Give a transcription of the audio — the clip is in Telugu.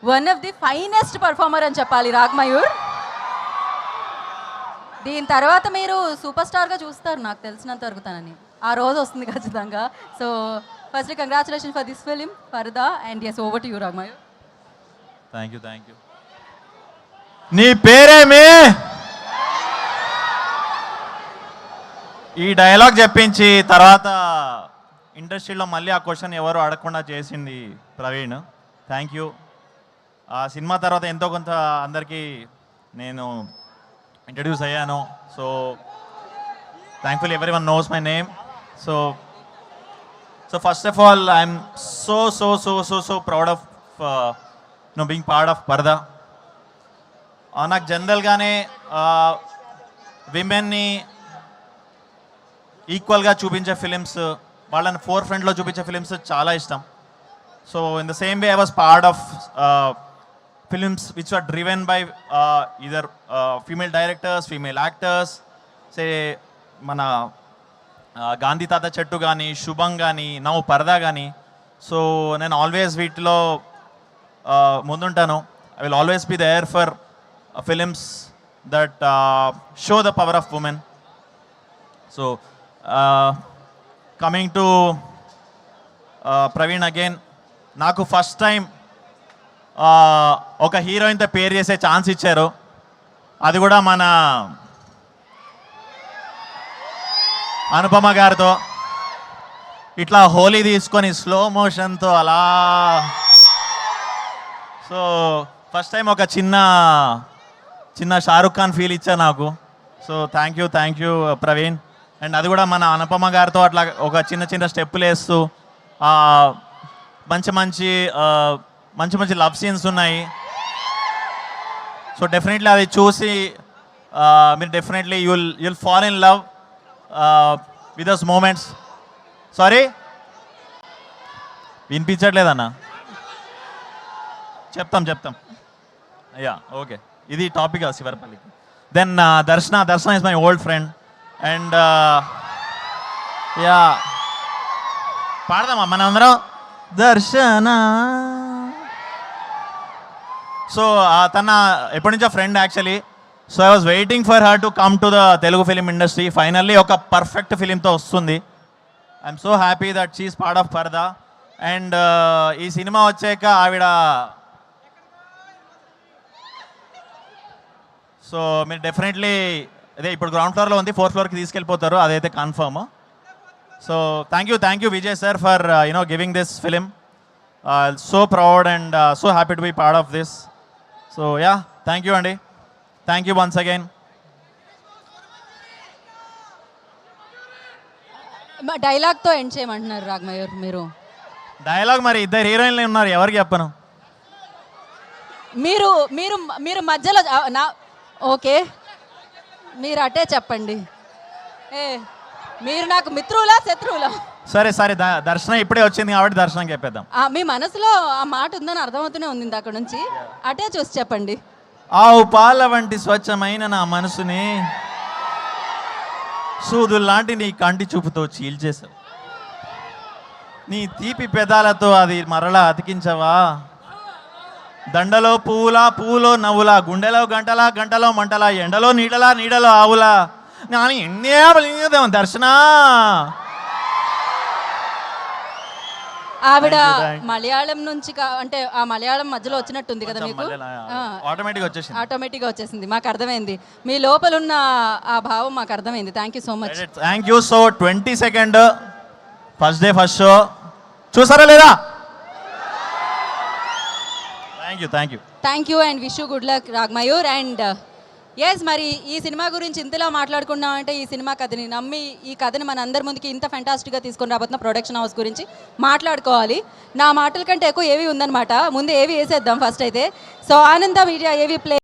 One of the finest performer అని చెప్పాలి రాగ్మయూర్. దీని తర్వాత మీరు సూపర్ స్టార్గా చూస్తారు నాకు తెలిసినంత వరకు తనని. ఆ రోజు వస్తుంది ఖచ్చితంగా. So firstly congratulation for this film Paradha and is over to you Ragmayur. Thank you. నీ పేరేమి? ఈ డైలాగ్ చెప్పించి తర్వాత ఇండస్ట్రీలో మళ్ళీ ఆ క్వశ్చన్ ఎవరు అడగకుండా చేసింది ప్రవీణ్. Thank you. ఆ సినిమా తర్వాత ఎంతో కొంత అందరికీ నేను ఇంట్రడ్యూస్ అయ్యాను. So thankfully everyone knows my name. So first of all I'm so proud of being part of Paradha. నాకు జనరల్గానే విమెన్ని ఈక్వల్గా చూపించే ఫిలిమ్స్, వాళ్ళని ఫోర్ ఫ్రంట్లో చూపించే ఫిలిమ్స్ చాలా ఇష్టం. So in the same way I was part of films which are driven by either female directors, female actors. Say మన గాంధీ తాత చెట్టు కానీ, శుభం కానీ, నవ్వు పరదా కానీ. సో నేను ఆల్వేస్ వీటిలో ముందుంటాను. I will always be there for films that show the power of women. So coming to Praveen again, నాకు ఫస్ట్ టైం ఒక హీరోయిన్తో పేరు చేసే ఛాన్స్ ఇచ్చారు. అది కూడా మన అనుపమ గారితో. ఇట్లా హోలీ తీసుకొని స్లో మోషన్తో అలా. సో ఫస్ట్ టైం ఒక చిన్న షారుఖ్ ఖాన్ ఫీల్ ఇచ్చారు నాకు. So thank you Praveen. And అది కూడా మన అనుపమ గారితో అట్లా ఒక చిన్న స్టెప్పులు వేస్తూ మంచి లవ్ సీన్స్ ఉన్నాయి. సో డెఫినెట్లీ అది చూసి మీరు definitely you'll fall in love with those moments. Sorry వినిపించట్లేదన్నా? చెప్తాం. యా ఓకే, ఇది టాపిక్ శివరపల్లికి. Then Darshana is my old friend. And yeah పాడదామా మనం అందరం దర్శన. సో తన ఎప్పటి నుంచో friend actually. So I was waiting for her to come to the Telugu film industry. Finally ఒక పర్ఫెక్ట్ ఫిలింతో వస్తుంది. I'm so happy that she is part of పరదా. అండ్ ఈ సినిమా వచ్చాక ఆవిడ, సో మీరు డెఫినెట్లీ అదే ఇప్పుడు గ్రౌండ్ ఫ్లోర్లో ఉంది, 4th ఫ్లోర్కి తీసుకెళ్ళిపోతారు, అదైతే confirm. So thank you Vijay sir for giving this film. So proud and so happy to be part of this. So yeah thank you అండి. Thank you once again. డైలాగ్తో ఎండ్ చేయమంటున్నారు రాగ్మయూర్ మీరు. డైలాగ్ మరి ఇద్దరు హీరోయిన్లు ఉన్నారు, ఎవరికి చెప్పను. మీరు మధ్యలో ఓకే మీరు అటే చెప్పండి. మీరు నాకు మిత్రులా శత్రువులా? సరే దర్శనం ఇప్పుడే వచ్చింది కాబట్టి దర్శనం చెప్పేద్దాం. మీ మనసులో ఆ మాట ఉందని అర్థమవుతూనే ఉంది అక్కడ నుంచి. అటే చూసి చెప్పండి. ఆవు పాల వంటి స్వచ్ఛమైన నా మనసుని సూదుల్లాంటి నీ కంటి చూపుతో చీల్చేశావు. నీ తీపి పెదాలతో అది మరలా అతికించవా? దండలో పువ్వులో నవ్వులా, గుండెలో గంటలో మంటలా, ఎండలో నీడలో ఆవులా. నాని ఎన్నే దర్శన. ఆవిడ మలయాళం నుంచి అంటే ఆ మలయాళం మధ్యలో వచ్చినట్టుంది కదా మీకు? ఆటోమేటిక్గా వచ్చేసింది. మాకు అర్థమైంది, మీ లోపల ఉన్న ఆ భావం మాకు అర్థమైంది. Thank you so much. Thank you. So 22nd first day first show చూసారా లేదా? Thank you and wish you good luck Ragmayur. And yes, మరి ఈ సినిమా గురించి ఇంతలా మాట్లాడుకున్నాం అంటే ఈ సినిమా కథని నమ్మి ఈ కథని మన అందరి ముందుకి ఇంత ఫెంటాస్టిక్గా తీసుకొని రాబోతున్న ప్రొడక్షన్ హౌస్ గురించి మాట్లాడుకోవాలి. నా మాటల కంటే ఎక్కువ ఏవి ఉందన్నమాట. ముందు ఏవి వేసేద్దాం ఫస్ట్ అయితే. సో ఆనంద మీడియా ఏవి ప్లే